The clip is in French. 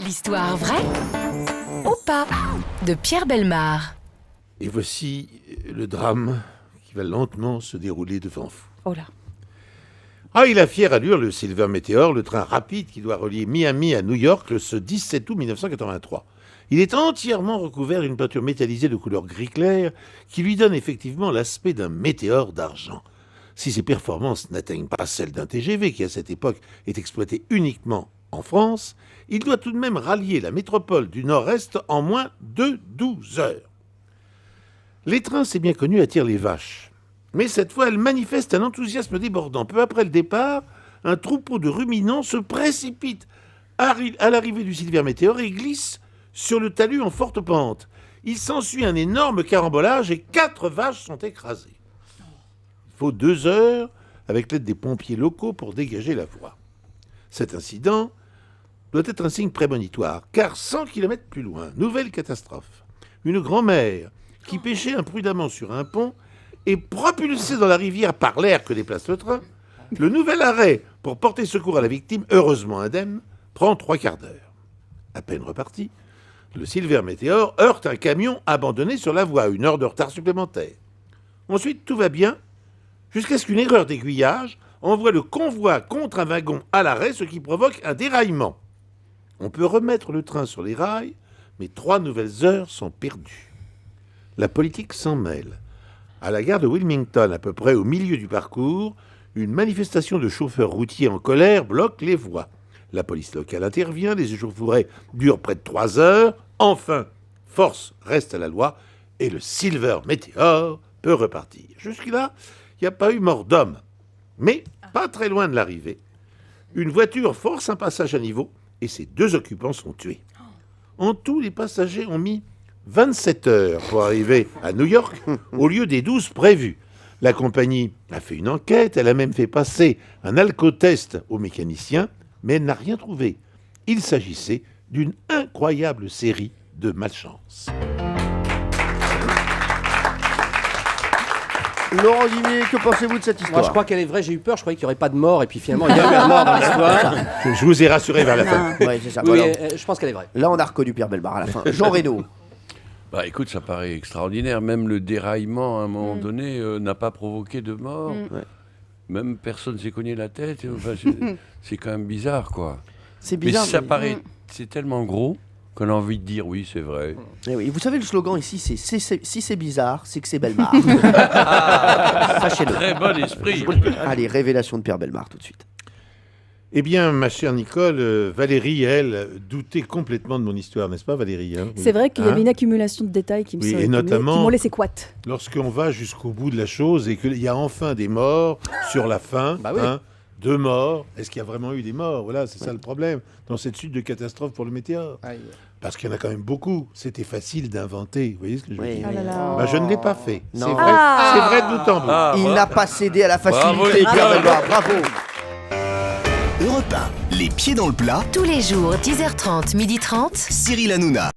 L'histoire vraie ou pas de Pierre Bellemare. Et voici le drame qui va lentement se dérouler devant vous. Oh là. Il a fière allure, le Silver Meteor, le train rapide qui doit relier Miami à New York ce 17 août 1983. Il est entièrement recouvert d'une peinture métallisée de couleur gris clair qui lui donne effectivement l'aspect d'un météore d'argent. Si ses performances n'atteignent pas celles d'un TGV qui à cette époque est exploité uniquement en France, il doit tout de même rallier la métropole du Nord-Est en moins de 12 heures. Les trains, c'est bien connu, attirent les vaches. Mais cette fois, elles manifestent un enthousiasme débordant. Peu après le départ, un troupeau de ruminants se précipite à l'arrivée du Silver Meteor et glisse sur le talus en forte pente. Il s'ensuit un énorme carambolage et 4 vaches sont écrasées. Il faut 2 heures avec l'aide des pompiers locaux pour dégager la voie. Cet incident doit être un signe prémonitoire, car 100 km plus loin, nouvelle catastrophe. Une grand-mère qui pêchait imprudemment sur un pont est propulsée dans la rivière par l'air que déplace le train. Le nouvel arrêt pour porter secours à la victime, heureusement indemne, prend 3 quarts d'heure. À peine reparti, le Silver Meteor heurte un camion abandonné sur la voie, 1 heure de retard supplémentaire. Ensuite, tout va bien, jusqu'à ce qu'une erreur d'aiguillage envoie le convoi contre un wagon à l'arrêt, ce qui provoque un déraillement. On peut remettre le train sur les rails, mais 3 nouvelles heures sont perdues. La politique s'en mêle. À la gare de Wilmington, à peu près au milieu du parcours, une manifestation de chauffeurs routiers en colère bloque les voies. La police locale intervient, les échauffourées durent près de 3 heures. Enfin, force reste à la loi et le Silver Meteor peut repartir. Jusque-là, il n'y a pas eu mort d'homme. Mais, pas très loin de l'arrivée, une voiture force un passage à niveau et ses 2 occupants sont tués. En tout, les passagers ont mis 27 heures pour arriver à New York au lieu des 12 prévus. La compagnie a fait une enquête, elle a même fait passer un alcotest au mécanicien, mais elle n'a rien trouvé. Il s'agissait d'une incroyable série de malchance. Laurent Guimier, que pensez-vous de cette histoire? Moi, je crois qu'elle est vraie, j'ai eu peur, je croyais qu'il n'y aurait pas de mort, et puis finalement, il y a eu un mort dans l'histoire. Je vous ai rassuré vers la fin. Ouais, c'est ça. Oui, Voilà. je pense qu'elle est vraie. Là, on a reconnu Pierre Bellemare à la fin. Jean Reno. Bah écoute, ça paraît extraordinaire. Même le déraillement, à un moment donné, n'a pas provoqué de mort. Ouais. Même personne s'est cogné la tête. Enfin, c'est quand même bizarre, quoi. C'est Mais bizarre. ça paraît, c'est tellement gros qu'on a envie de dire oui, c'est vrai. Eh oui, vous savez, le slogan ici, c'est si c'est bizarre, c'est que c'est Bellemare. Sachez-le. Très bon esprit. Allez, révélation de Pierre Bellemare tout de suite. Eh bien, ma chère Nicole, Valérie, elle, doutait complètement de mon histoire, n'est-ce pas, Valérie, hein? C'est vrai qu'il y Hein? avait une accumulation de détails qui Oui, me et notamment- qui m'ont laissé couette. Lorsqu'on va jusqu'au bout de la chose et qu'il y a enfin des morts sur la fin, Bah oui. 2 morts, est-ce qu'il y a vraiment eu des morts? Voilà, c'est ça le problème dans cette suite de catastrophes pour le météore. Parce qu'il y en a quand même beaucoup. C'était facile d'inventer, vous voyez ce que je veux Oui, dire? Ah là là. Bah, je ne l'ai pas fait. Non. C'est vrai, Ah. c'est vrai de bout en bout. Il n'a pas cédé à la facilité, Bravo, les Pierre gars. Bellemare. Bravo. Europe 1, les pieds dans le plat, Tous les jours, 10h30, 12h30. Cyril Hanouna.